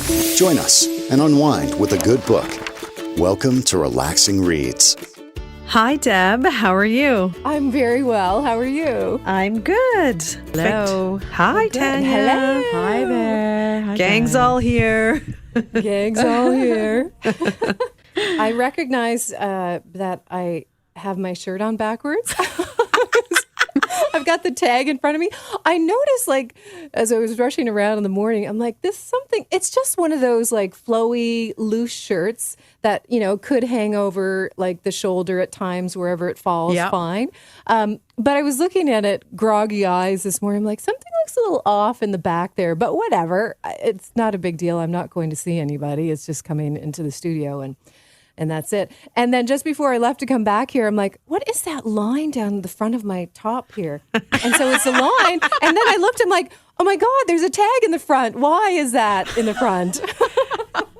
Join us and unwind with a good book. Welcome to Relaxing Reads. Hi, Deb. How are you? I'm very well. How are you? I'm good. Hello. Hi, Tanya. Hello. Hi there. Hi, Gang's guys. all here. Gang's all here. I recognize that I have my shirt on backwards. I've got the tag in front of me. I noticed, as I was rushing around in the morning, I'm like, it's just one of those, flowy, loose shirts that, could hang over, the shoulder at times, wherever it falls, fine. But I was looking at it, groggy eyes this morning. I'm like, something looks a little off in the back there, but whatever. It's not a big deal. I'm not going to see anybody. It's just coming into the studio and that's it. And then just before I left to come back here, I'm like, what is that line down the front of my top here? And so it's a line. And then I looked, I'm like, oh my God, there's a tag in the front. Why is that in the front?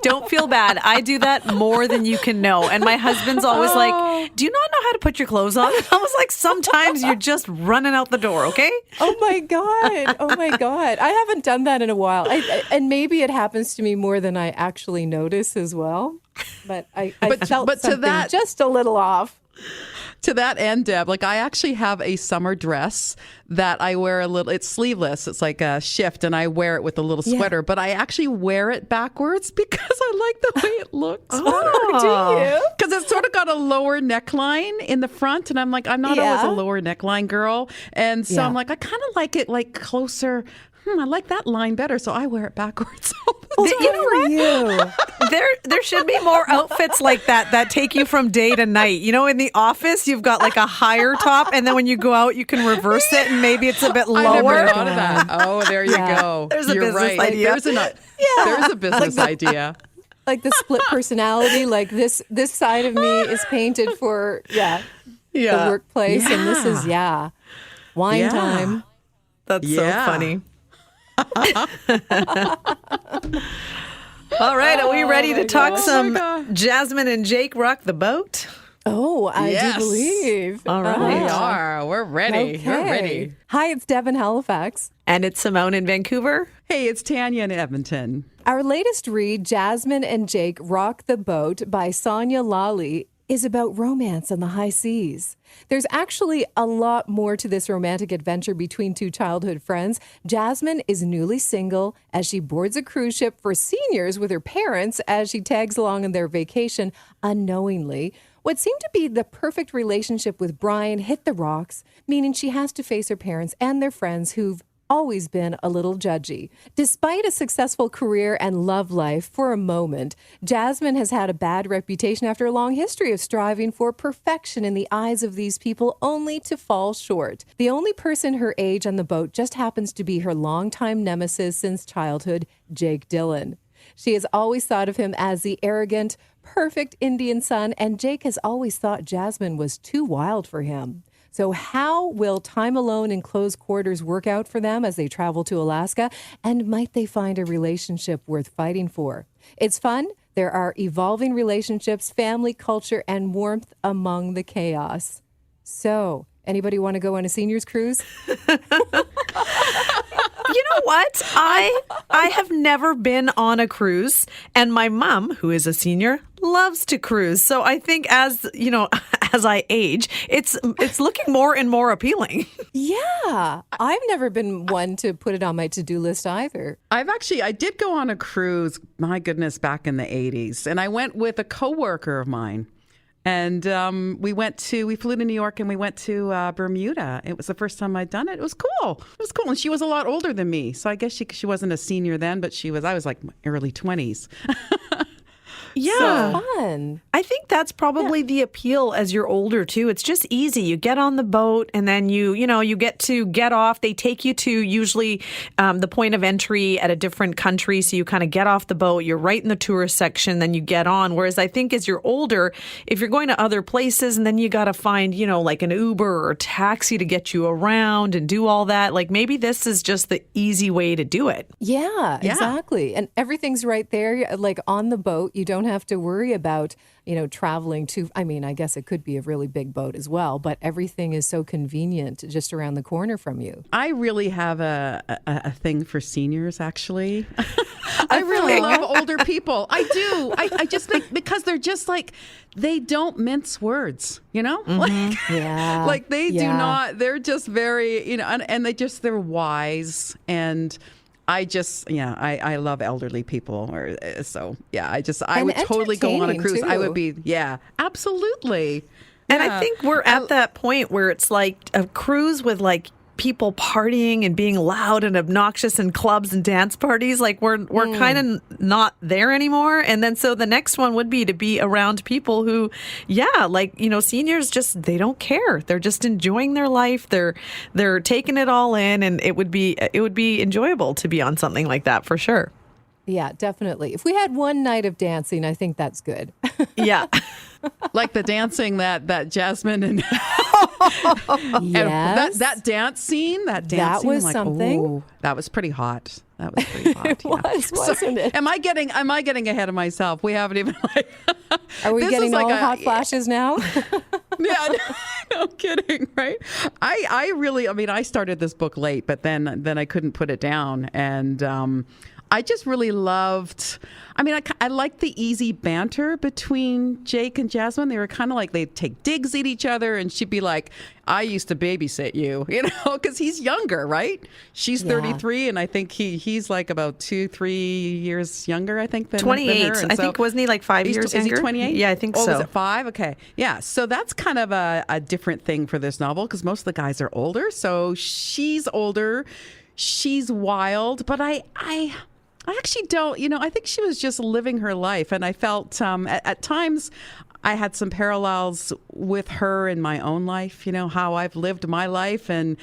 Don't feel bad. I do that more than you can know. And my husband's always like, do you not know how to put your clothes on? I was like, sometimes you're just running out the door, okay? Oh my God. I haven't done that in a while. And maybe it happens to me more than I actually notice as well. But I felt something just a little off. To that end, Deb, I actually have a summer dress that I wear it's sleeveless. It's like a shift, and I wear it with a little sweater, but I actually wear it backwards because I like the way it looks. Oh, do you? Because it's sort of got a lower neckline in the front, and I'm like, I'm not always a lower neckline girl. And so I'm like, I kind of like it closer. I like that line better, so I wear it backwards. There should be more outfits like that take you from day to night. In the office, you've got a higher top, and then when you go out, you can reverse it, and maybe it's a bit lower. I never thought of that. Oh, there you go. There's a You're business right. idea. There's a business idea. Like the split personality, this side of me is painted for the workplace, and this is wine time. That's so funny. All right, are we ready to talk some Jasmine and Jake Rock the Boat? Oh, I do believe. All right. We are. We're ready. Okay. We're ready. Hi, it's Deb in Halifax. And it's Simone in Vancouver. Hey, it's Tanya in Edmonton. Our latest read, Jasmine and Jake Rock the Boat by Sonya Lalli, is about romance on the high seas. There's actually a lot more to this romantic adventure between two childhood friends. Jasmine is newly single as she boards a cruise ship for seniors with her parents as she tags along on their vacation unknowingly. What seemed to be the perfect relationship with Brian hit the rocks, meaning she has to face her parents and their friends who've always been a little judgy. Despite a successful career and love life for a moment, Jasmine has had a bad reputation after a long history of striving for perfection in the eyes of these people only to fall short. The only person her age on the boat just happens to be her longtime nemesis since childhood, Jake Dhillon. She has always thought of him as the arrogant, perfect Indian son, and Jake has always thought Jasmine was too wild for him. So how will time alone in close quarters work out for them as they travel to Alaska? And might they find a relationship worth fighting for? It's fun. There are evolving relationships, family, culture, and warmth among the chaos. So, anybody want to go on a seniors cruise? You know what? I have never been on a cruise, and my mom, who is a senior, loves to cruise. So I think as I age, it's looking more and more appealing. Yeah. I've never been one to put it on my to-do list either. I did go on a cruise, my goodness, back in the 80s. And I went with a coworker of mine. And we flew to New York and we went to Bermuda. It was the first time I'd done it. It was cool. And she was a lot older than me. So I guess she wasn't a senior then, but I was like early 20s. Yeah. So fun. I think that's probably the appeal as you're older too. It's just easy. You get on the boat and then you get to get off. They take you to usually the point of entry at a different country. So you kind of get off the boat. You're right in the tourist section. Then you get on. Whereas I think as you're older, if you're going to other places and then you got to find, like an Uber or a taxi to get you around and do all that. Like maybe this is just the easy way to do it. Yeah, exactly. And everything's right there. Like on the boat, you don't have to worry about, traveling to, I guess it could be a really big boat as well, but everything is so convenient just around the corner from you. I really have a thing for seniors, actually. I really love older people. I do. I just think because they're just like, they don't mince words, Yeah. Like they do not, they're just very, and they're wise. And I just, I love elderly people. I would totally go on a cruise. Too. I would be, absolutely. And I think we're at that point where it's like a cruise with like people partying and being loud and obnoxious in clubs and dance parties. Like we're kind of not there anymore. And then so the next one would be to be around people who, seniors just, they don't care. They're just enjoying their life. They're taking it all in, and it would be enjoyable to be on something like that for sure. Yeah, definitely. If we had one night of dancing, I think that's good. Yeah. Like the dancing that Jasmine and Yes. that dance scene, that was like, something. ooh, that was pretty hot. That was pretty hot. It was, wasn't it? Am I getting ahead of myself? We haven't even Are we this getting is like all hot flashes now? Yeah, no kidding, right? I really, I started this book late, but then I couldn't put it down, and I just really loved. I liked the easy banter between Jake and Jasmine. They were kind of like they'd take digs at each other, and she'd be like, "I used to babysit you," because he's younger, right? She's 33, and I think he's like about 2-3 years younger. I think than 28. Than her. And I think wasn't he like 5 years younger? Is he 28? Yeah, I think so. Was it 5? Okay, yeah. So that's kind of a different thing for this novel because most of the guys are older. So she's older, she's wild, but I actually don't, I think she was just living her life. And I felt at times I had some parallels with her in my own life, how I've lived my life. And,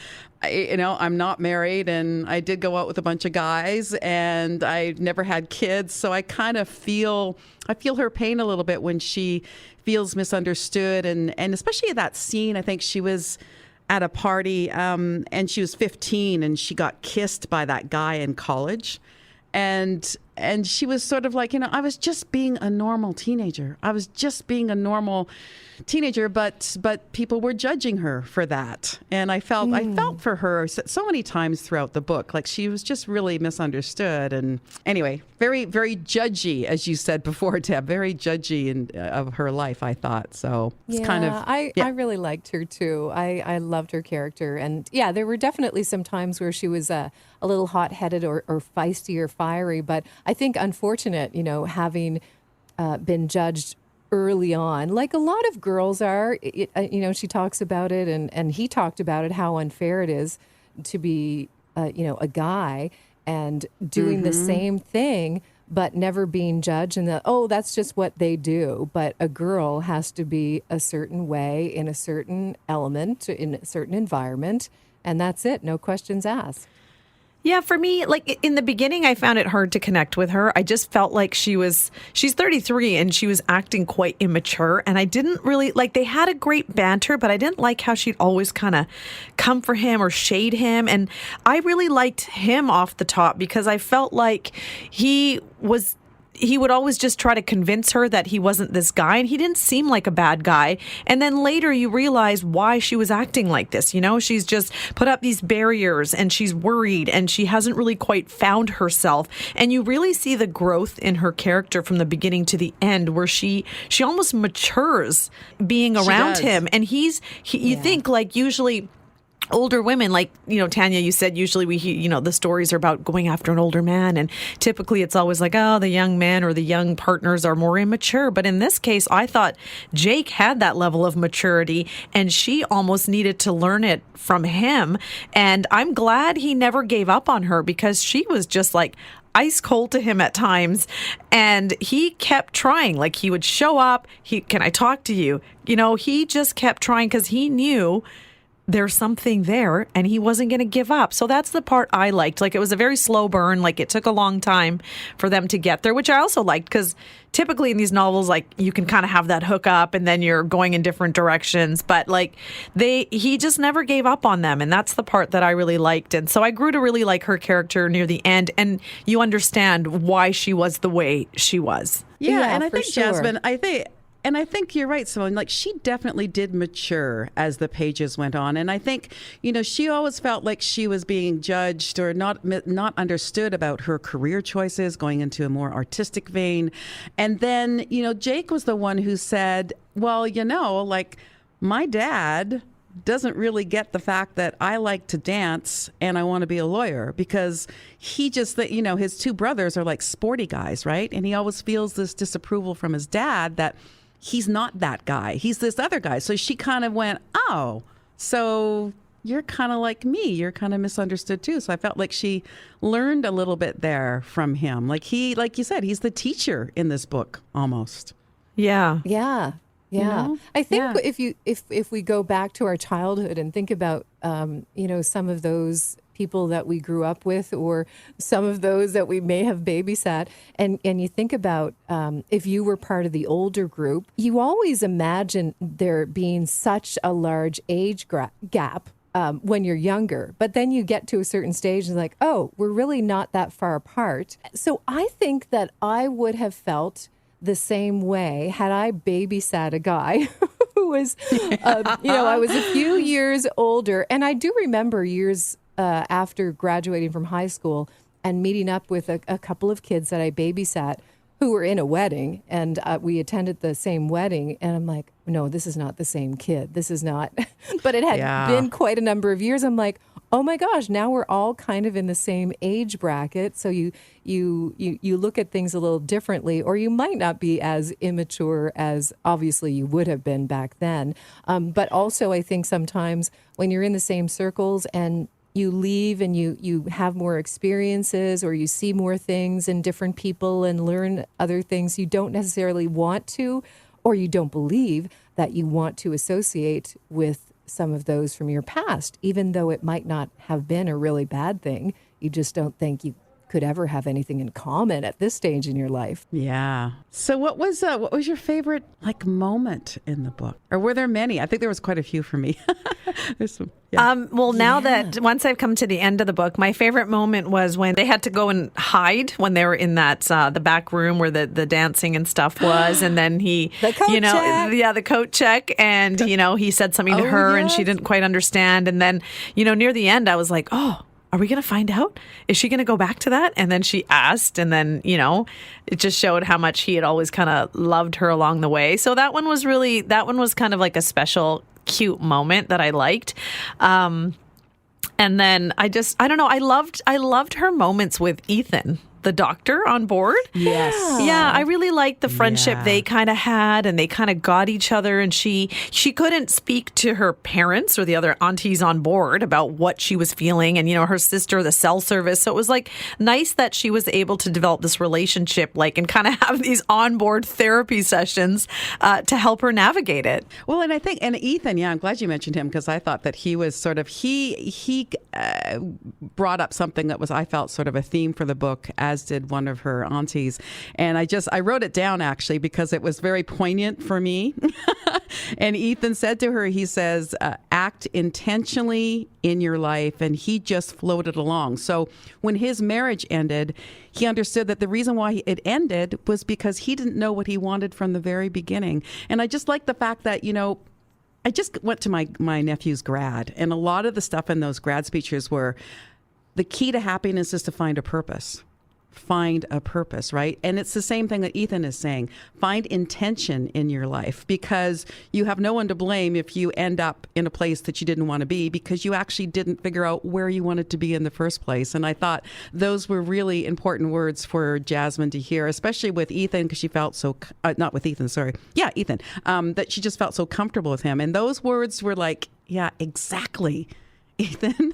I'm not married, and I did go out with a bunch of guys, and I never had kids. So I kind of feel her pain a little bit when she feels misunderstood. And especially that scene, I think she was at a party and she was 15 and she got kissed by that guy in college. And she was sort of like, I was just being a normal teenager. But people were judging her for that. And I felt for her so many times throughout the book. Like she was just really misunderstood. And anyway, very, very judgy, as you said before, Deb, very judgy of her life, I thought. So it's kind of. I really liked her too. I loved her character. And yeah, there were definitely some times where she was a little hot-headed or feisty or fiery. But I think unfortunate, having been judged early on, like a lot of girls are, she talks about it and he talked about it, how unfair it is to be, a guy and doing the same thing, but never being judged and that's just what they do. But a girl has to be a certain way in a certain element, in a certain environment. And that's it. No questions asked. Yeah, for me, like in the beginning, I found it hard to connect with her. I just felt like she's 33 and she was acting quite immature. And I didn't really they had a great banter, but I didn't like how she'd always kind of come for him or shade him. And I really liked him off the top because I felt like he would always just try to convince her that he wasn't this guy, and he didn't seem like a bad guy. And then later you realize why she was acting like this. She's just put up these barriers and she's worried and she hasn't really quite found herself. And you really see the growth in her character from the beginning to the end, where she almost matures being around him. And you think like usually older women, like, Tanya, you said usually we hear, the stories are about going after an older man. And typically it's always like, oh, the young men or the young partners are more immature. But in this case, I thought Jake had that level of maturity and she almost needed to learn it from him. And I'm glad he never gave up on her because she was just like ice cold to him at times. And he kept trying. Like he would show up. Can I talk to you? He just kept trying because he knew there's something there and he wasn't going to give up. So that's the part I liked. Like, it was a very slow burn. Like, it took a long time for them to get there, which I also liked, because typically in these novels, like, you can kind of have that hook up and then you're going in different directions. But like, he just never gave up on them. And that's the part that I really liked. And so I grew to really like her character near the end. And you understand why she was the way she was. Yeah, and I for think, sure. Jasmine, I think you're right, Simone. Like, she definitely did mature as the pages went on. And I think, she always felt like she was being judged or not understood about her career choices, going into a more artistic vein. And then, Jake was the one who said, well, like, my dad doesn't really get the fact that I like to dance and I want to be a lawyer, because he just, his two brothers are like sporty guys, right? And he always feels this disapproval from his dad that he's not that guy. He's this other guy. So she kind of went, oh, so you're kind of like me. You're kind of misunderstood too. So I felt like she learned a little bit there from him. Like you said, he's the teacher in this book almost. Yeah. Yeah. Yeah. I think if we go back to our childhood and think about, some of those people that we grew up with, or some of those that we may have babysat, and you think about if you were part of the older group, you always imagine there being such a large age gap when you're younger. But then you get to a certain stage and like, oh, we're really not that far apart. So I think that I would have felt the same way had I babysat a guy who was, I was a few years older. And I do remember years after graduating from high school and meeting up with a couple of kids that I babysat who were in a wedding, and we attended the same wedding. And I'm like, no, this is not the same kid. This is not. But it had been quite a number of years. I'm like, oh my gosh, now we're all kind of in the same age bracket. So you look at things a little differently, or you might not be as immature as obviously you would have been back then. But also I think sometimes when you're in the same circles and you leave and you have more experiences, or you see more things in different people and learn other things you don't necessarily want to, or you don't believe that you want to associate with some of those from your past, even though it might not have been a really bad thing. You just don't think you could ever have anything in common at this stage in your life. Yeah. So what was your favorite moment in the book? Or were there many? I think there was quite a few for me. There's some. Yeah. Now that once I've come to the end of the book, my favorite moment was when they had to go and hide when they were in that the back room where the dancing and stuff was, and then he, the coat check. The coat check, and he said something to her and she didn't quite understand, and then near the end I was like, oh, are we going to find out? Is she going to go back to that? And then she asked, and then, it just showed how much he had always kind of loved her along the way. So that one was kind of like a special, cute moment that I liked. And then I don't know, I loved her moments with Ethan, the doctor on board. Yes. Yeah, I really liked the friendship they kind of had, and they kind of got each other, and she couldn't speak to her parents or the other aunties on board about what she was feeling, and her sister, the cell service. So it was like nice that she was able to develop this relationship, and kind of have these onboard therapy sessions to help her navigate it. Well, and I think, and Ethan, I'm glad you mentioned him, because I thought that he was sort of, he brought up something that was, I felt, sort of a theme for the book, as did one of her aunties. And I wrote it down actually because it was very poignant for me. And Ethan said to her, he says, act intentionally in your life. And he just floated along. So when his marriage ended, he understood that the reason why it ended was because he didn't know what he wanted from the very beginning. And I just like the fact that, I just went to my nephew's grad, and a lot of the stuff in those grad speeches were, the key to happiness is to find a purpose. Find a purpose, right? And it's the same thing that Ethan is saying. Find intention in your life, because you have no one to blame if you end up in a place that you didn't want to be, because you actually didn't figure out where you wanted to be in the first place. And I thought those were really important words for Jasmine to hear, especially with Ethan, because she felt so, not with Ethan, sorry. Yeah, Ethan, that she just felt so comfortable with him. And those words were like, yeah, exactly. Ethan.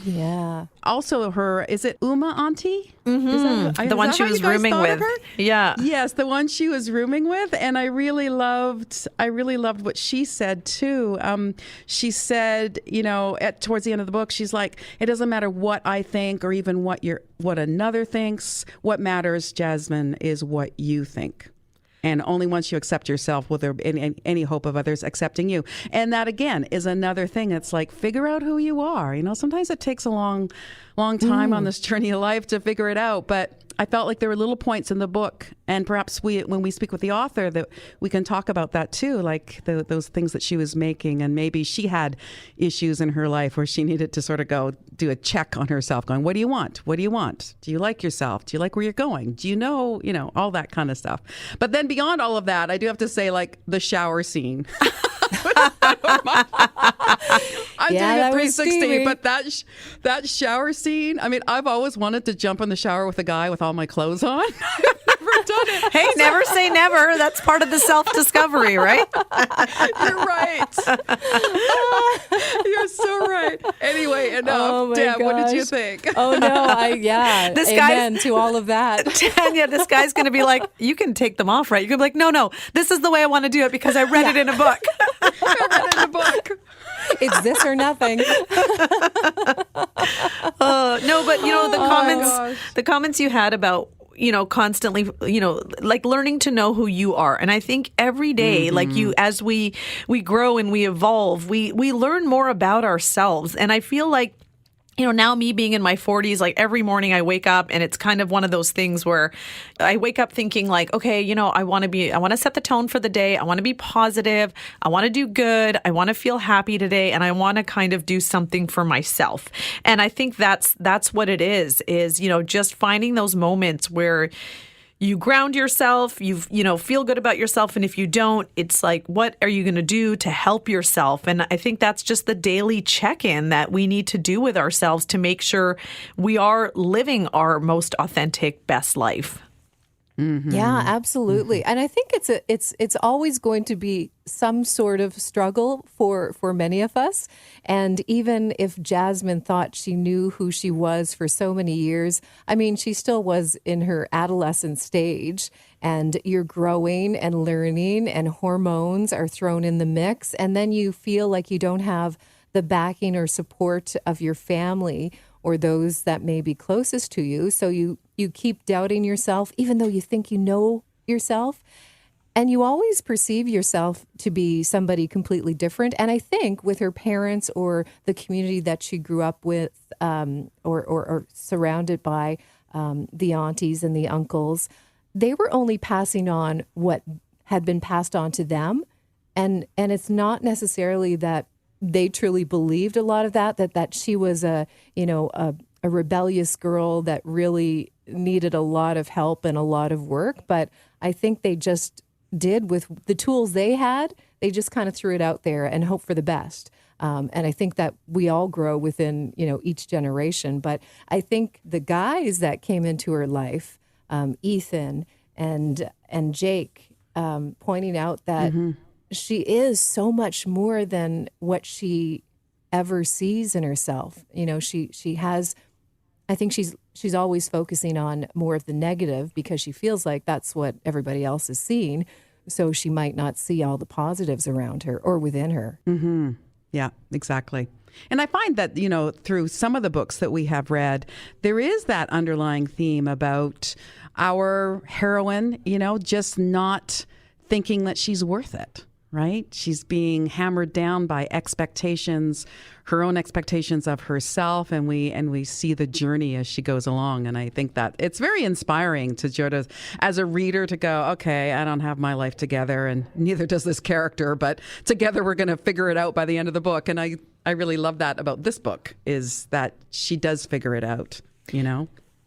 Yeah. Also, is it Uma Auntie? The one she was rooming with. Yeah. Yes, the one she was rooming with, and I really loved what she said too. She said, towards the end of the book, she's like, it doesn't matter what I think or even what another thinks. What matters, Jasmine, is what you think. And only once you accept yourself will there be any hope of others accepting you. And that, again, is another thing. It's like, figure out who you are. Sometimes it takes a long time on this journey of life to figure it out. But I felt like there were little points in the book, and perhaps when we speak with the author, that we can talk about that too, like those things that she was making, and maybe she had issues in her life where she needed to sort of go do a check on herself, going, what do you want? What do you want? Do you like yourself? Do you like where you're going? Do you know, all that kind of stuff. But then beyond all of that, I do have to say, like, the shower scene. I'm doing a 360, but that shower scene, I mean, I've always wanted to jump in the shower with a guy with all my clothes on. I've never done it. Hey, never say never. That's part of the self-discovery, right? You're right. You're so right. Anyway, enough. Deb, what did you think? Oh, no. This amen to all of that. Tanya, this guy's going to be like, you can take them off, right? You can be like, no, this is the way I want to do it because I read it in a book. I read it in a book. It's this or nothing. No, but the comments you had about, constantly, like learning to know who you are. And I think every day, like as we grow and we evolve, we learn more about ourselves. And I feel like, now me being in my 40s, like every morning I wake up and it's kind of one of those things where I wake up thinking like, okay, I want to set the tone for the day. I want to be positive. I want to do good. I want to feel happy today. And I want to kind of do something for myself. And I think that's what it is, just finding those moments where you ground yourself, you feel good about yourself. And if you don't, it's like, what are you going to do to help yourself? And I think that's just the daily check-in that we need to do with ourselves to make sure we are living our most authentic, best life. Mm-hmm. Yeah, absolutely. And I think it's always going to be some sort of struggle for many of us. And even if Jasmine thought she knew who she was for so many years, I mean, she still was in her adolescent stage, and you're growing and learning, and hormones are thrown in the mix. And then you feel like you don't have the backing or support of your family or those that may be closest to you. So you keep doubting yourself, even though you think you know yourself. And you always perceive yourself to be somebody completely different. And I think with her parents or the community that she grew up with, or surrounded by, the aunties and the uncles, they were only passing on what had been passed on to them. And it's not necessarily that they truly believed a lot of that she was a rebellious girl that really needed a lot of help and a lot of work. But I think they just did with the tools they had. They just kind of threw it out there and hope for the best. And I think that we all grow within, each generation. But I think the guys that came into her life, Ethan and Jake, pointing out that she is so much more than what she ever sees in herself. She has, I think she's always focusing on more of the negative because she feels like that's what everybody else is seeing. So she might not see all the positives around her or within her. Mm-hmm. Yeah, exactly. And I find that, through some of the books that we have read, there is that underlying theme about our heroine, just not thinking that she's worth it. Right? She's being hammered down by expectations, her own expectations of herself, and we see the journey as she goes along. And I think that it's very inspiring to as a reader to go, okay, I don't have my life together, and neither does this character, but together we're going to figure it out by the end of the book. And I really love that about this book, is that she does figure it out, She does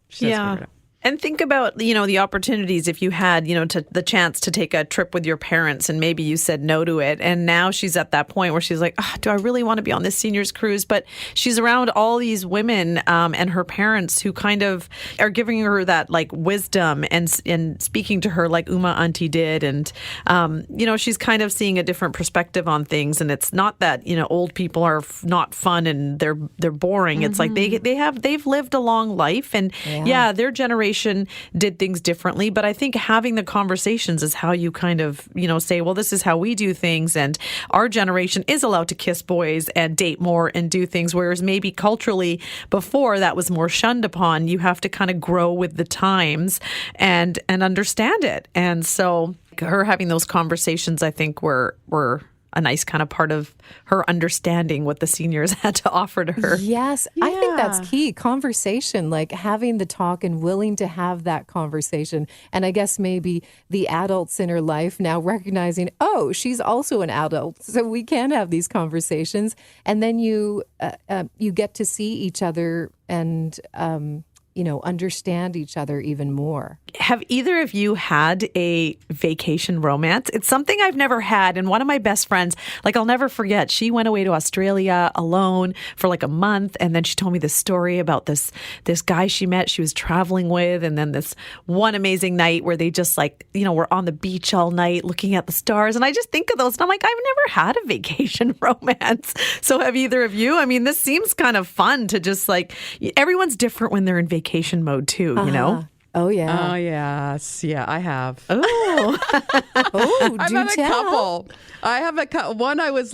figure it out. And think about, the opportunities if you had, the chance to take a trip with your parents and maybe you said no to it. And now she's at that point where she's like, do I really want to be on this seniors cruise? But she's around all these women and her parents who kind of are giving her that like wisdom and speaking to her like Uma Auntie did. And, she's kind of seeing a different perspective on things. And it's not that, old people are not fun and they're boring. It's like they've lived a long life. And their generation did things differently, but I think having the conversations is how you kind of, say, well, this is how we do things, and our generation is allowed to kiss boys and date more and do things, whereas maybe culturally before that was more shunned upon. You have to kind of grow with the times and understand it. And so her having those conversations, I think, were a nice kind of part of her understanding what the seniors had to offer to her. Yes, I think that's key. Conversation, like having the talk and willing to have that conversation. And I guess maybe the adults in her life now recognizing, she's also an adult, so we can have these conversations. And then you get to see each other and understand each other even more. Have either of you had a vacation romance? It's something I've never had. And one of my best friends, I'll never forget, she went away to Australia alone for a month. And then she told me this story about this guy she met, she was traveling with. And then this one amazing night where they just were on the beach all night looking at the stars. And I just think of those and I'm like, I've never had a vacation romance. So have either of you? I mean, this seems kind of fun to just everyone's different when they're in vacation mode too, Oh, yeah. Oh, yes. Yeah, I have. Oh, I've had a couple. I have one. I was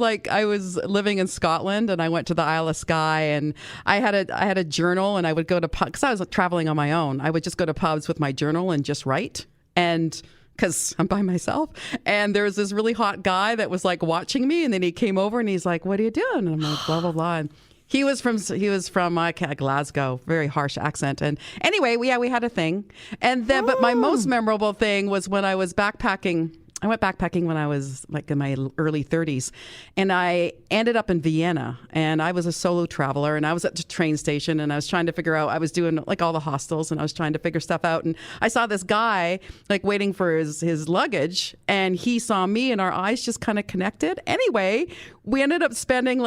living in Scotland and I went to the Isle of Skye and I had a journal and I would go to pubs because I was traveling on my own. I would just go to pubs with my journal and just write. And because I'm by myself. And there was this really hot guy that was watching me. And then he came over and he's like, what are you doing? And I'm like, blah, blah, blah. And he was from Glasgow, very harsh accent. And anyway, we had a thing. And then, but my most memorable thing was when I was backpacking. I went backpacking when I was in my early 30s, and I ended up in Vienna. And I was a solo traveler, and I was at the train station, and I was trying to figure out. I was doing all the hostels, and I was trying to figure stuff out. And I saw this guy waiting for his luggage, and he saw me, and our eyes just kind of connected. Anyway, we ended up spending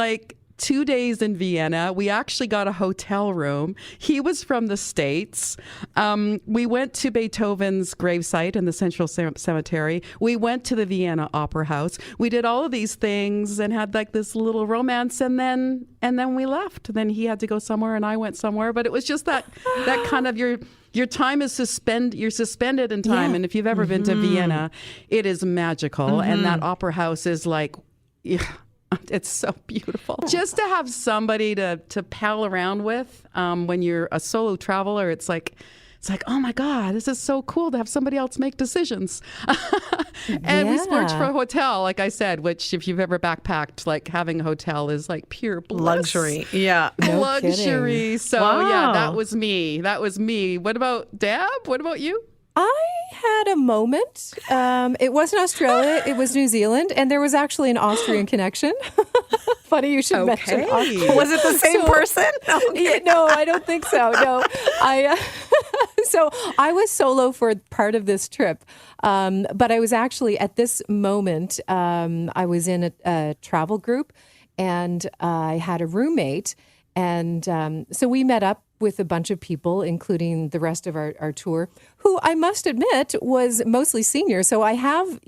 2 days in Vienna. We actually got a hotel room. He was from the States. We went to Beethoven's gravesite in the Central Cemetery. We went to the Vienna Opera House. We did all of these things and had this little romance, and then we left. Then he had to go somewhere and I went somewhere. But it was just that kind of your time is you're suspended in time. Yeah. And if you've ever been to Vienna, it is magical. And that opera house is it's so beautiful. Just to have somebody to pal around with when you're a solo traveler, it's like, oh my God, this is so cool to have somebody else make decisions. And we splurged for a hotel, like I said, which if you've ever backpacked, having a hotel is pure bliss. Luxury. Yeah. No Luxury. kidding. So Wow. that was me. What about Deb? What about you? I had a moment. It wasn't Australia. It was New Zealand. And there was actually an Austrian connection. Funny you should mention Austria. Was it the same person? No, I don't think so. No, so I was solo for part of this trip, but I was actually at this moment. I was in a travel group, and I had a roommate, and so we met up with a bunch of people, including the rest of our tour, who I must admit was mostly senior. So I have,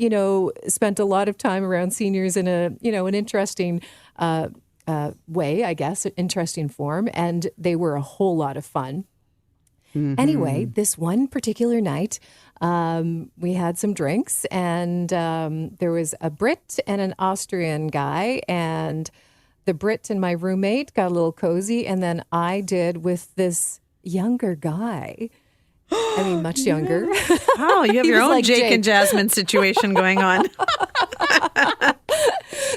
spent a lot of time around seniors in an interesting way, I guess, an interesting form. And they were a whole lot of fun. Mm-hmm. Anyway, this one particular night, we had some drinks, and there was a Brit and an Austrian guy, and the Brit and my roommate got a little cozy, and then I did with this younger guy. I mean, much younger. Oh, you have your was own like Jake and Jasmine situation going on.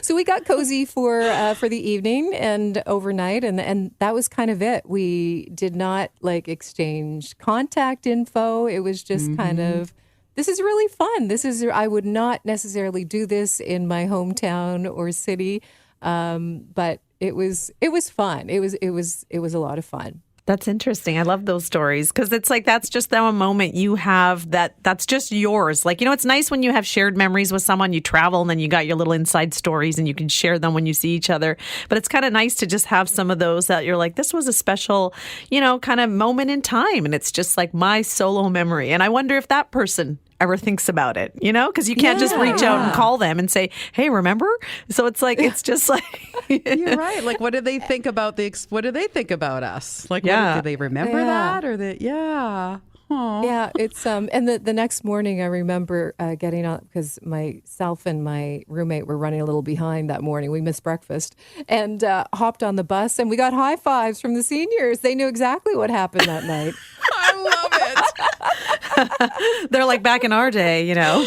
So we got cozy for the evening and overnight, and that was kind of it. We did not exchange contact info. It was just kind of, this is really fun. I would not necessarily do this in my hometown or city. But it was fun. It was a lot of fun. That's interesting. I love those stories because it's like that's just a moment you have that's just yours. Like, it's nice when you have shared memories with someone, you travel and then you got your little inside stories and you can share them when you see each other. But it's kind of nice to just have some of those that you're like, this was a special, kind of moment in time. And it's just like my solo memory. And I wonder if that person ever thinks about it, because you can't just reach out and call them and say, hey, remember? So it's like, it's just like. You're right. Like, what do they think about what do they think about us? Like, do they remember that? Or Aww. Yeah, it's and the next morning I remember getting on because myself and my roommate were running a little behind that morning. We missed breakfast and hopped on the bus and we got high fives from the seniors. They knew exactly what happened that night. I love it. They're like back in our day, Yeah,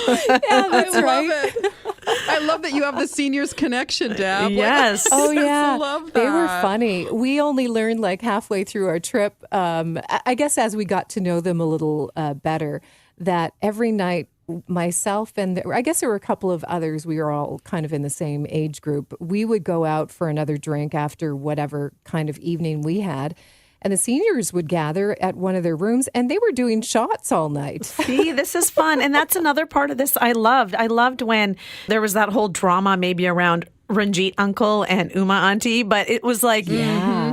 that's right. Love it. I love that you have the seniors connection, Deb. Yes. Oh, yeah. I love that. They were funny. We only learned like halfway through our trip, I guess as we got to know them a little better, that every night myself and I guess there were a couple of others, we were all kind of in the same age group, we would go out for another drink after whatever kind of evening we had. And the seniors would gather at one of their rooms and they were doing shots all night. See, this is fun. And that's another part of this I loved. I loved when there was that whole drama maybe around Ranjit uncle and Uma auntie, but it was like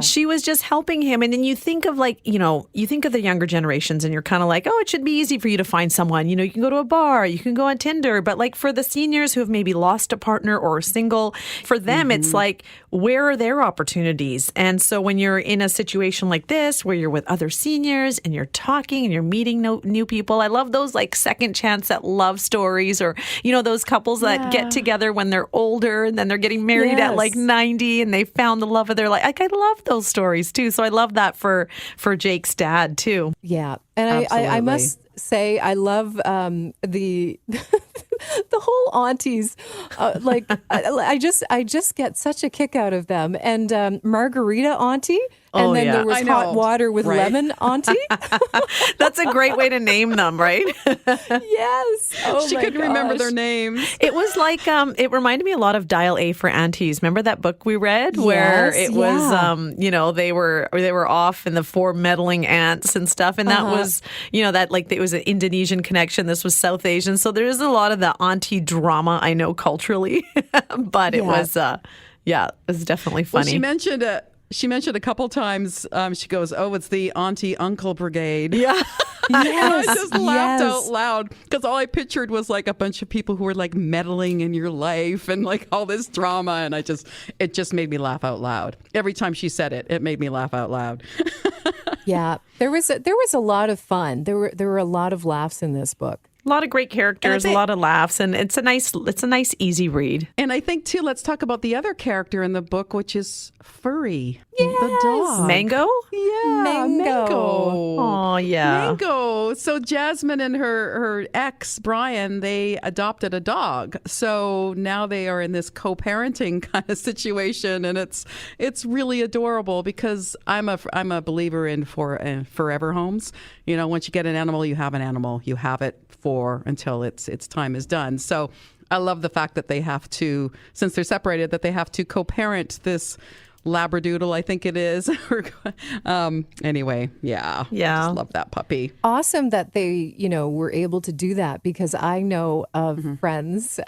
she was just helping him. And then you think of you think of the younger generations and you're kind of like, oh, it should be easy for you to find someone. You can go to a bar, you can go on Tinder. But like for the seniors who have maybe lost a partner or are single, for them, it's like, where are their opportunities? And so when you're in a situation like this, where you're with other seniors and you're talking and you're meeting new people, I love those like second chance at love stories or, those couples that get together when they're older and then they're getting married at like 90 and they found the love of their life. Like I love those stories too. So I love that for Jake's dad too. Yeah. And I must say, I love the the whole aunties. I just get such a kick out of them. And Margarita auntie. And then there was hot water with lemon auntie. That's a great way to name them, right? Yes. Oh, she couldn't remember their names. It was like, it reminded me a lot of Dial A for Aunties. Remember that book we read where it was, they were off in the 4 meddling aunts and stuff. And that was, that like it was an Indonesian connection. This was South Asian. So there is a lot of the auntie drama, I know, culturally. But it was, it was definitely funny. Well, she mentioned a couple times, she goes, oh, it's the auntie uncle brigade. Yeah. Yes, I just laughed out loud because all I pictured was like a bunch of people who were like meddling in your life and like all this drama. And it just made me laugh out loud. Every time she said it, it made me laugh out loud. Yeah, there was a lot of fun. There were a lot of laughs in this book. A lot of great characters, a lot of laughs, and it's a nice, easy read. And I think too, let's talk about the other character in the book, which is Furry, yes. the dog. Mango? Yeah, Mango. Oh, yeah. Mango. So Jasmine and her ex, Brian, they adopted a dog. So now they are in this co-parenting kind of situation, and it's really adorable because I'm a believer in forever homes. Once you get an animal, you have an animal. You have it until its time is done. So I love the fact that they have to, since they're separated, that they have to co-parent this Labradoodle, I think it is. Anyway, I just love that puppy. Awesome that they, were able to do that because I know of friends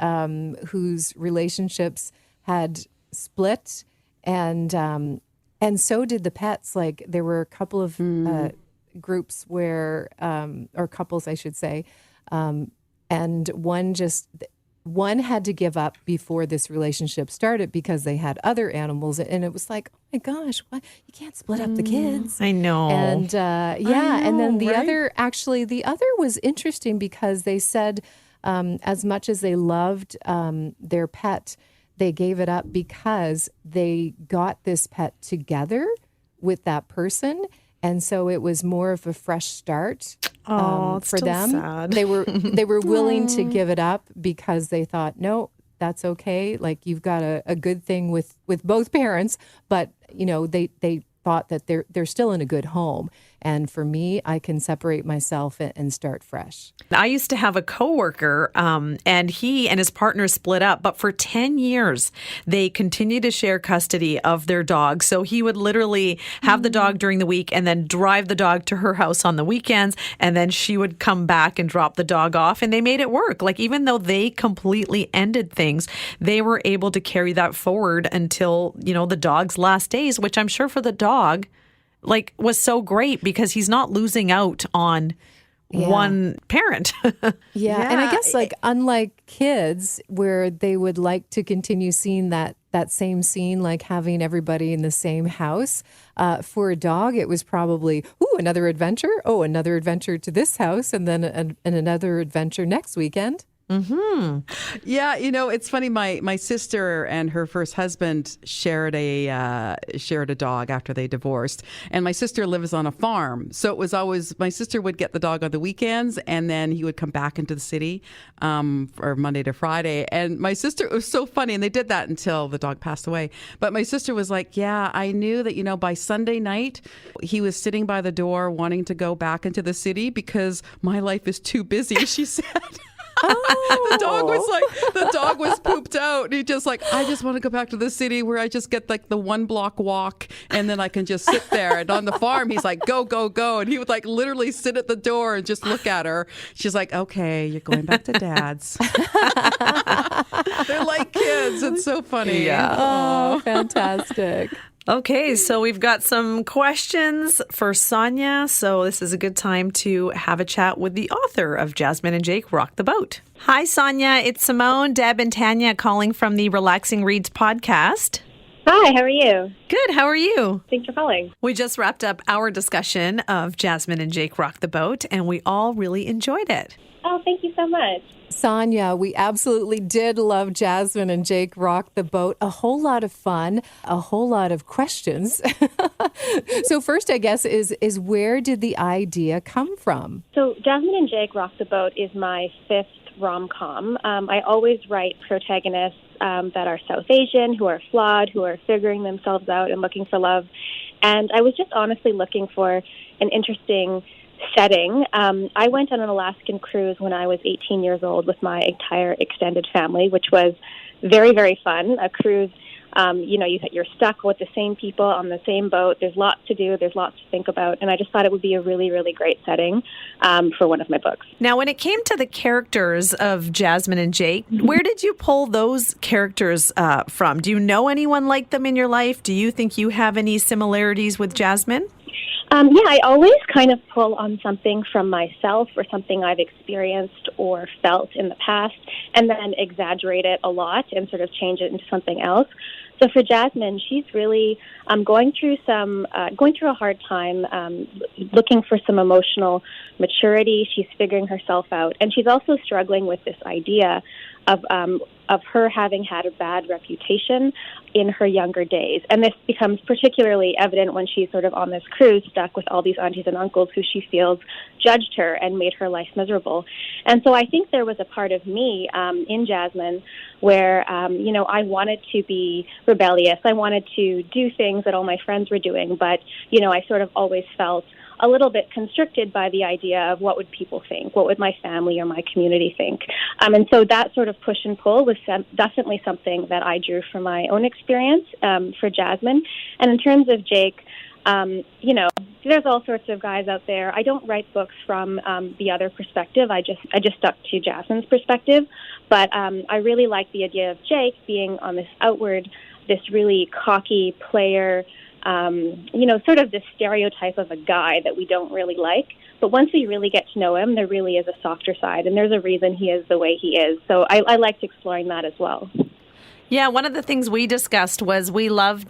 whose relationships had split and so did the pets. Like there were a couple of groups where, or couples, I should say, and one had to give up before this relationship started because they had other animals, and it was like, oh my gosh, what? You can't split up the kids. I know. And and then the other was interesting because they said as much as they loved their pet, they gave it up because they got this pet together with that person. And so it was more of a fresh start for them. Sad. They were willing to give it up because they thought, no, that's okay. Like you've got a good thing with both parents, but they thought that they're still in a good home. And for me, I can separate myself and start fresh. I used to have a coworker, and he and his partner split up, but for 10 years, they continued to share custody of their dog. So he would literally have the dog during the week and then drive the dog to her house on the weekends, and then she would come back and drop the dog off, and they made it work. Like, even though they completely ended things, they were able to carry that forward until, the dog's last days, which I'm sure for the dog, was so great because he's not losing out on one parent. Yeah. And I guess unlike kids where they would like to continue seeing that same scene, like having everybody in the same house, for a dog, it was probably, another adventure. Oh, another adventure to this house and then another adventure next weekend. Mm-hmm. Yeah, it's funny. My sister and her first husband shared a dog after they divorced, and my sister lives on a farm, so it was always my sister would get the dog on the weekends, and then he would come back into the city for Monday to Friday. And my sister, it was so funny, and they did that until the dog passed away. But my sister was like, "Yeah, I knew that by Sunday night he was sitting by the door wanting to go back into the city because my life is too busy." She said. The dog was pooped out. He just I just want to go back to the city where I just get the 1 block walk and then I can just sit there. And on the farm, he's like, go, go, go. And he would literally sit at the door and just look at her. She's like, okay, you're going back to dad's. They're like kids. It's so funny. Yeah. Oh, fantastic. Okay, so we've got some questions for Sonya. So this is a good time to have a chat with the author of Jasmine and Jake Rock the Boat. Hi, Sonya. It's Simone, Deb, and Tanya calling from the Relaxing Reads podcast. Hi, how are you? Good. How are you? Thanks for calling. We just wrapped up our discussion of Jasmine and Jake Rock the Boat, and we all really enjoyed it. Oh, thank you so much. Sonya, we absolutely did love Jasmine and Jake Rock the Boat. A whole lot of fun, a whole lot of questions. So first, I guess, is where did the idea come from? So Jasmine and Jake Rock the Boat is my 5th rom-com. I always write protagonists that are South Asian, who are flawed, who are figuring themselves out and looking for love. And I was just honestly looking for an interesting setting. I went on an Alaskan cruise when I was 18 years old with my entire extended family, which was very, very fun. A cruise, you're stuck with the same people on the same boat. There's lots to do. There's lots to think about. And I just thought it would be a really, really great setting for one of my books. Now, when it came to the characters of Jasmine and Jake, where did you pull those characters from? Do you know anyone like them in your life? Do you think you have any similarities with Jasmine? I always kind of pull on something from myself or something I've experienced or felt in the past and then exaggerate it a lot and sort of change it into something else. So for Jasmine, she's really going through a hard time, looking for some emotional maturity. She's figuring herself out. And she's also struggling with this idea of her having had a bad reputation in her younger days. And this becomes particularly evident when she's sort of on this cruise stuck with all these aunties and uncles who she feels judged her and made her life miserable. And so I think there was a part of me in Jasmine where, I wanted to be rebellious. I wanted to do things that all my friends were doing, but, I sort of always felt a little bit constricted by the idea of what would people think, what would my family or my community think. And so that sort of push and pull was definitely something that I drew from my own experience for Jasmine. And in terms of Jake, there's all sorts of guys out there. I don't write books from the other perspective. I just stuck to Jasmine's perspective. But I really like the idea of Jake being on this really cocky player, sort of this stereotype of a guy that we don't really like. But once we really get to know him, there really is a softer side, and there's a reason he is the way he is. So I liked exploring that as well. Yeah, one of the things we discussed was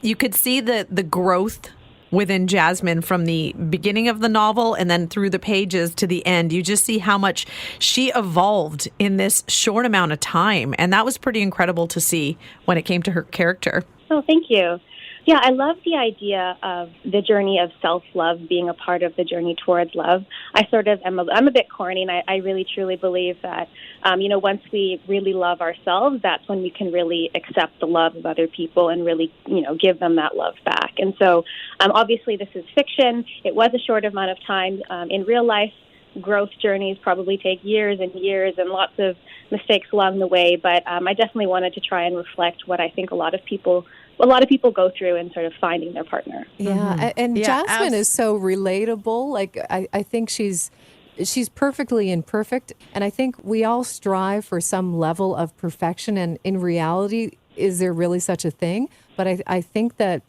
you could see the growth within Jasmine from the beginning of the novel and then through the pages to the end. You just see how much she evolved in this short amount of time. And that was pretty incredible to see when it came to her character. Oh, thank you. Yeah, I love the idea of the journey of self-love being a part of the journey towards love. I sort of I'm a bit corny, and I really truly believe that, once we really love ourselves, that's when we can really accept the love of other people and really, give them that love back. And so, obviously, this is fiction. It was a short amount of time. In real life, growth journeys probably take years and years and lots of mistakes along the way. But I definitely wanted to try and reflect what I think a lot of people go through in sort of finding their partner. Yeah, and Jasmine is so relatable. Like I think she's perfectly imperfect, and I think we all strive for some level of perfection. And in reality, is there really such a thing? But I think that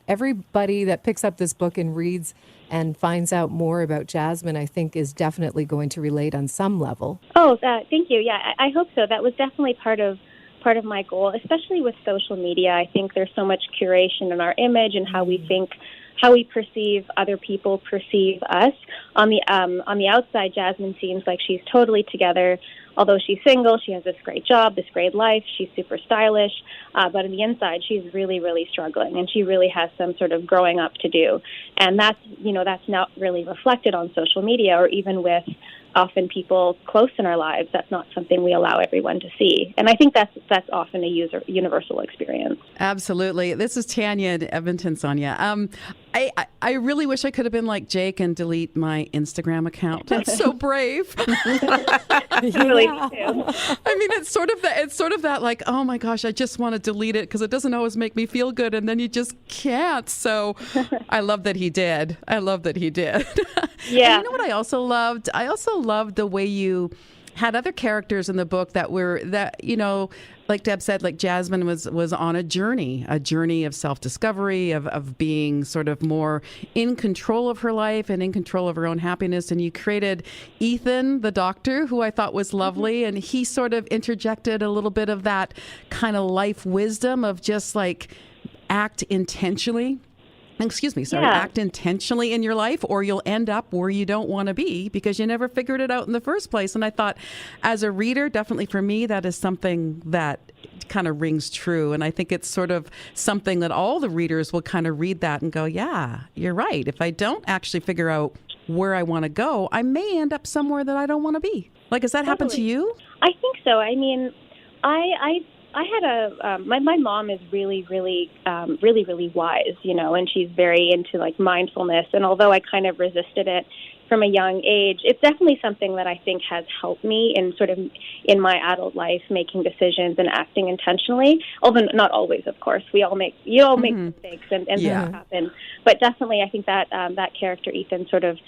everybody that picks up this book and reads and finds out more about Jasmine, I think, is definitely going to relate on some level. Oh, thank you. Yeah, I hope so. That was definitely part of my goal, especially with social media. I think there's so much curation in our image and how we perceive other people perceive us. On the outside, Jasmine seems like she's totally together. Although she's single, she has this great job, this great life. She's super stylish. But on the inside, she's really, really struggling, and she really has some sort of growing up to do. And that's not really reflected on social media, or even with often people close in our lives. That's not something we allow everyone to see. And I think that's often a universal experience. Absolutely. This is Tanya in Edmonton, Sonya. I really wish I could have been like Jake and delete my Instagram account. That's so brave. Really, me too. I mean, it's sort of that like, oh my gosh, I just want to delete it because it doesn't always make me feel good, and then you just can't. So I love that he did. Yeah. And you know what I also loved? I also loved the way you had other characters in the book that like Deb said, like Jasmine was on a journey of self-discovery, of being sort of more in control of her life and in control of her own happiness. And you created Ethan, the doctor, who I thought was lovely. And he sort of interjected a little bit of that kind of life wisdom of just like act intentionally. Act intentionally in your life, or you'll end up where you don't want to be because you never figured it out in the first place. And I thought, as a reader, definitely for me, that is something that kind of rings true. And I think it's sort of something that all the readers will kind of read that and go, yeah, you're right. If I don't actually figure out where I want to go, I may end up somewhere that I don't want to be. Like, has that happened to you? I think so. I mean, I had my mom is really, really, really wise, and she's very into like mindfulness. And although I kind of resisted it from a young age, it's definitely something that I think has helped me in my adult life, making decisions and acting intentionally. Although not always, of course. You all make mistakes and things happen. But definitely, I think that that character Ethan sort of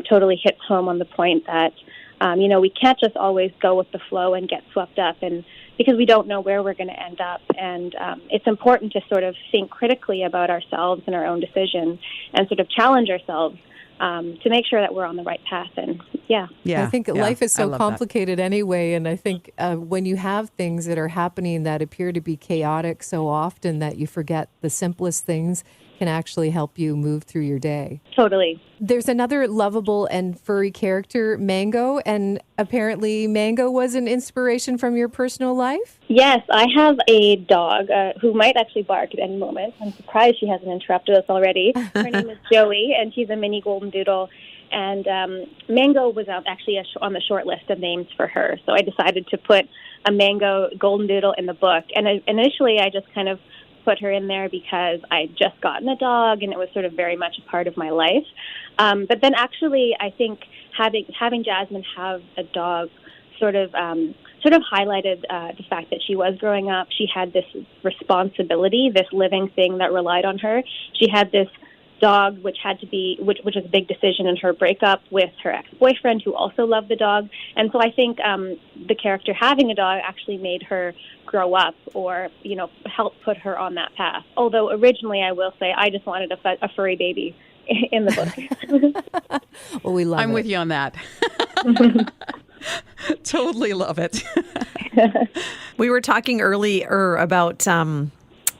totally hits home on the point that we can't just always go with the flow and get swept up, and because we don't know where we're going to end up. And it's important to sort of think critically about ourselves and our own decisions and sort of challenge ourselves to make sure that we're on the right path. And I think life is so complicated anyway. And I think when you have things that are happening that appear to be chaotic so often that you forget the simplest things can actually help you move through your day. Totally. There's another lovable and furry character, Mango, and apparently Mango was an inspiration from your personal life? Yes, I have a dog who might actually bark at any moment. I'm surprised she hasn't interrupted us already. Her name is Joey, and she's a mini golden doodle. And Mango was actually on the short list of names for her. So I decided to put a Mango golden doodle in the book. And initially I just kind of put her in there because I had just gotten a dog and it was sort of very much a part of my life. But then actually I think having Jasmine have a dog sort of highlighted the fact that she was growing up. She had this responsibility, this living thing that relied on her. She had this dog, which was a big decision in her breakup with her ex-boyfriend, who also loved the dog. And so I think the character having a dog actually made her grow up, or help put her on that path. Although originally, I will say, I just wanted a furry baby in the book. Well, we love I'm it. with you on that. Totally love it. We were talking earlier about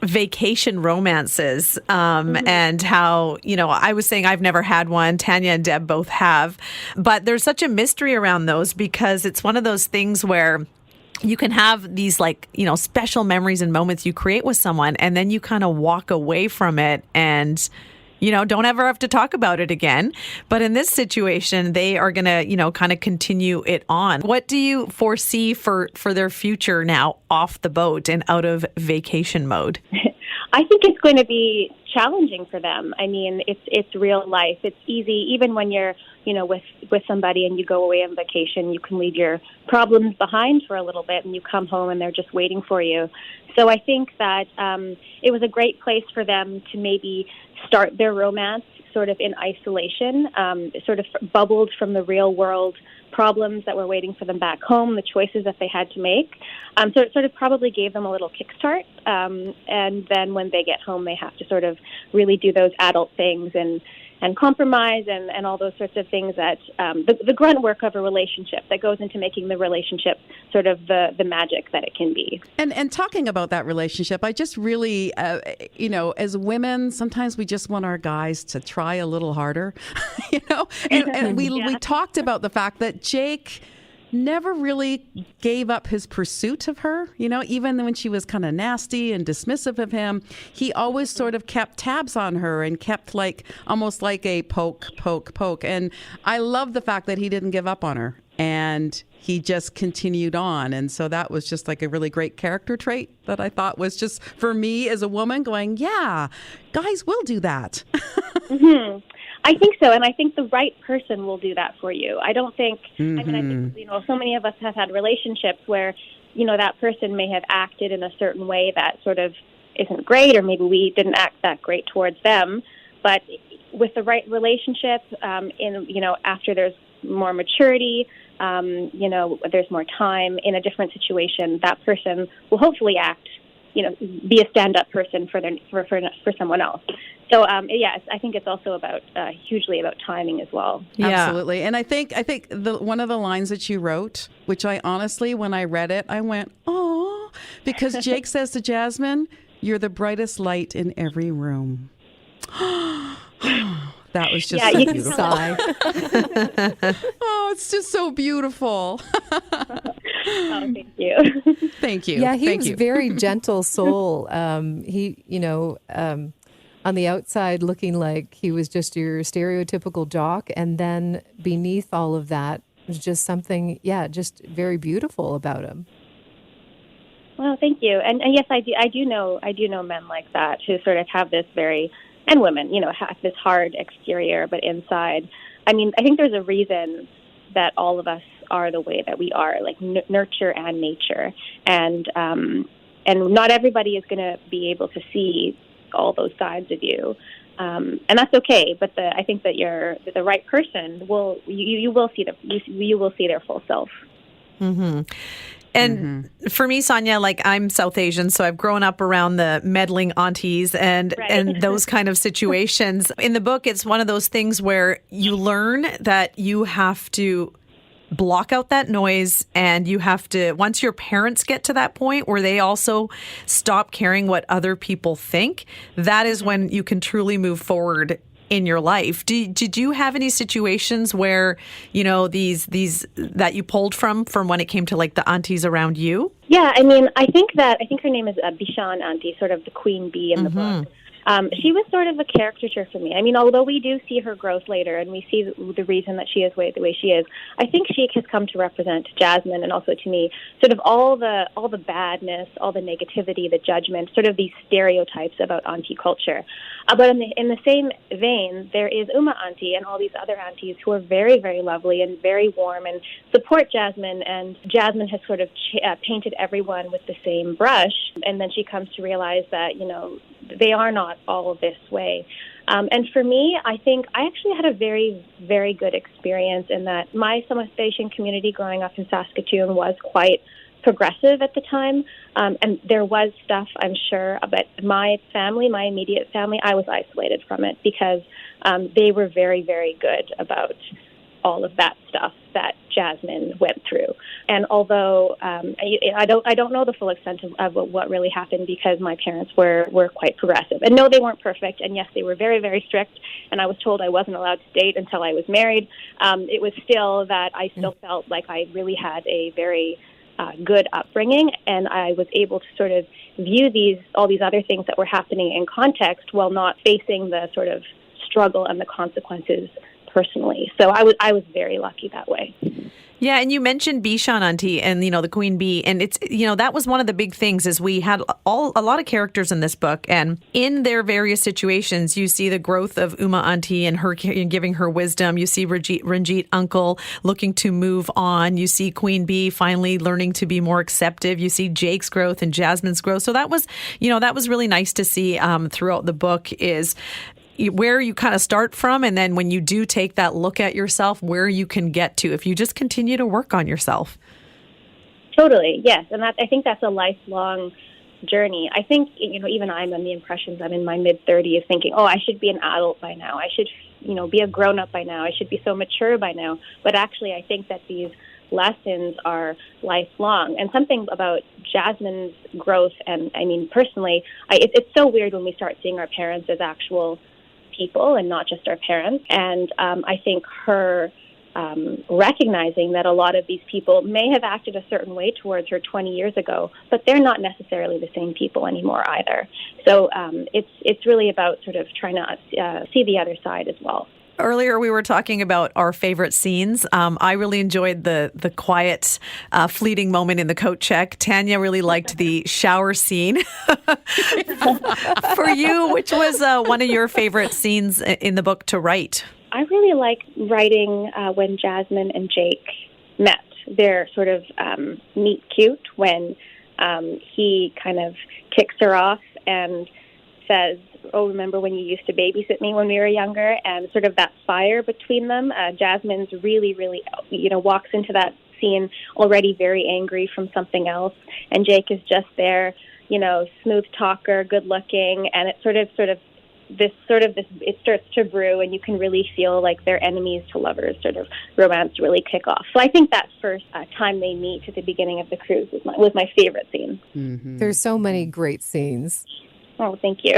vacation romances and how, I was saying I've never had one. Tanya and Deb both have. But there's such a mystery around those because it's one of those things where you can have these special memories and moments you create with someone, and then you kind of walk away from it and don't ever have to talk about it again. But in this situation, they are going to, kind of continue it on. What do you foresee for their future now off the boat and out of vacation mode? I think it's going to be challenging for them. I mean, it's real life. It's easy, even when you're, with somebody and you go away on vacation, you can leave your problems behind for a little bit and you come home and they're just waiting for you. So I think that it was a great place for them to maybe start their romance sort of in isolation, sort of bubbled from the real world problems that were waiting for them back home, the choices that they had to make. So it sort of probably gave them a little kickstart. And then when they get home, they have to sort of really do those adult things and compromise and all those sorts of things that the grunt work of a relationship that goes into making the relationship sort of the magic that it can be. And talking about that relationship, I just really, as women, sometimes we just want our guys to try a little harder, and we talked about the fact that Jake never really gave up his pursuit of her, even when she was kind of nasty and dismissive of him. He always sort of kept tabs on her and kept almost like a poke. And I love the fact that he didn't give up on her and he just continued on. And so that was just like a really great character trait that I thought was just for me as a woman going, yeah, guys will do that. Mm-hmm. I think so, and I think the right person will do that for you. I don't think, I think, so many of us have had relationships where, that person may have acted in a certain way that sort of isn't great, or maybe we didn't act that great towards them. But with the right relationship, after there's more maturity, there's more time in a different situation, that person will hopefully act, be a stand-up person for someone else. So, yes, I think it's also about hugely about timing as well. Yeah. Absolutely. And I think one of the lines that you wrote, which I honestly, when I read it, I went, oh, because Jake says to Jasmine, "You're the brightest light in every room." That was just so beautiful. Sigh. Oh, it's just so beautiful. Oh, thank you. Thank you. Yeah, he Thank was you. very gentle soul. On the outside looking like he was just your stereotypical jock, and then beneath all of that was just something, just very beautiful about him. Well, thank you. And yes, I do know men like that who sort of have this and women, have this hard exterior, but inside, I mean, I think there's a reason that all of us are the way that we are, like nurture and nature. And not everybody is going to be able to see all those sides of you, and that's okay. But I think that the right person will see their full self. Mm-hmm. And for me, Sonya, I'm South Asian, so I've grown up around the meddling aunties and those kind of situations. In the book, it's one of those things where you learn that you have to block out that noise, and you have to, once your parents get to that point where they also stop caring what other people think, that is when you can truly move forward in your life. Did you have any situations where, these that you pulled from when it came to the aunties around you? Yeah, I mean, I think her name is Bishan Auntie, sort of the queen bee in the book. She was sort of a caricature for me. I mean, although we do see her growth later and we see the reason that she is the way she is, I think she has come to represent Jasmine and also to me sort of all the badness, all the negativity, the judgment, sort of these stereotypes about auntie culture. But in the same vein, there is Uma Auntie and all these other aunties who are very, very lovely and very warm and support Jasmine. And Jasmine has sort of painted everyone with the same brush. And then she comes to realize that, they are not all this way. And for me, I think I actually had a very, very good experience in that my South Asian community growing up in Saskatoon was quite progressive at the time. And there was stuff, I'm sure, but my family, my immediate family, I was isolated from it because they were very, very good about all of that stuff that Jasmine went through. And although I don't know the full extent of what really happened because my parents were quite progressive. And no, they weren't perfect. And yes, they were very, very strict. And I was told I wasn't allowed to date until I was married. It was still that I still felt like I really had a very good upbringing, and I was able to sort of view all these other things that were happening in context while not facing the sort of struggle and the consequences personally. So I was very lucky that way. Yeah, and you mentioned Bishan, Auntie, and, the queen bee. And it's, that was one of the big things is we had a lot of characters in this book. And in their various situations, you see the growth of Uma Auntie and her giving her wisdom. You see Ranjit Uncle looking to move on. You see Queen Bee finally learning to be more acceptive. You see Jake's growth and Jasmine's growth. So that was really nice to see throughout the book is where you kind of start from, and then when you do take that look at yourself, where you can get to if you just continue to work on yourself. Totally, yes. And I think that's a lifelong journey. I think, even I'm on the impressions I'm in my mid-30s thinking, I should be an adult by now. I should, be a grown-up by now. I should be so mature by now. But actually, I think that these lessons are lifelong. And something about Jasmine's growth, and I mean, personally, it's so weird when we start seeing our parents as actual people and not just our parents. And I think her recognizing that a lot of these people may have acted a certain way towards her 20 years ago, but they're not necessarily the same people anymore either. So it's really about sort of trying to see the other side as well. Earlier, we were talking about our favorite scenes. I really enjoyed the quiet, fleeting moment in the coat check. Tanya really liked the shower scene. For you, which was one of your favorite scenes in the book to write? I really like writing when Jasmine and Jake met. They're sort of meet cute when he kind of kicks her off and says, remember when you used to babysit me when we were younger? And sort of that fire between them. Jasmine's really, really, walks into that scene already very angry from something else. And Jake is just there, smooth talker, good looking. And it it starts to brew, and you can really feel like their enemies to lovers sort of romance really kick off. So I think that first time they meet at the beginning of the cruise was my favorite scene. Mm-hmm. There's so many great scenes. Oh, thank you.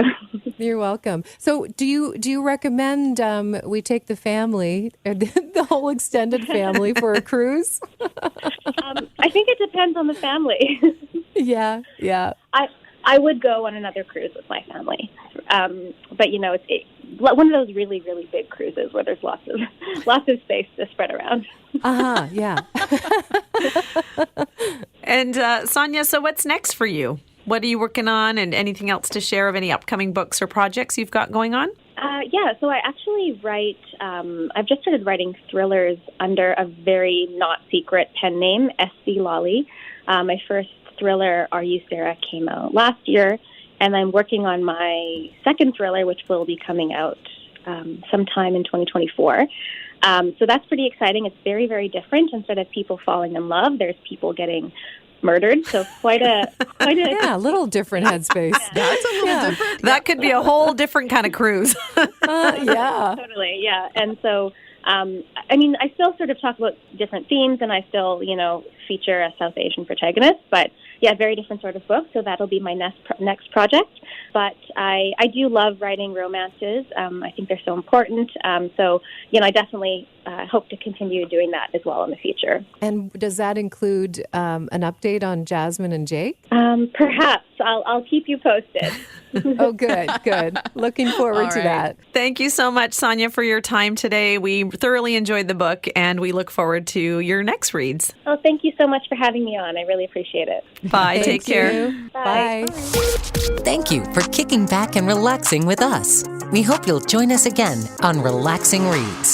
You're welcome. So do you recommend we take the family, the whole extended family, for a cruise? I think it depends on the family. Yeah. I would go on another cruise with my family. But, it's one of those really, really big cruises where there's lots of space to spread around. Yeah. And Sonya, so what's next for you? What are you working on, and anything else to share of any upcoming books or projects you've got going on? So I actually write, I've just started writing thrillers under a very not secret pen name, S.C. Lalli. My first thriller, Are You Sarah, came out last year, and I'm working on my second thriller, which will be coming out sometime in 2024. So that's pretty exciting. It's very, very different. Instead of people falling in love, there's people getting murdered. So quite a yeah, a little different headspace. That's a little different. That could be a whole different kind of cruise. Yeah, totally. Yeah, and so I still sort of talk about different themes, and I still feature a South Asian protagonist, but yeah, very different sort of book. So that'll be my next project. But I do love writing romances. I think they're so important. So I definitely hope to continue doing that as well in the future. And does that include an update on Jasmine and Jake? Perhaps. I'll keep you posted. Oh, good. Looking forward to that. Thank you so much, Sonya, for your time today. We thoroughly enjoyed the book, and we look forward to your next reads. Oh, thank you so much for having me on. I really appreciate it. Bye. Take care. Bye. Thank you for kicking back and relaxing with us. We hope you'll join us again on Relaxing Reads.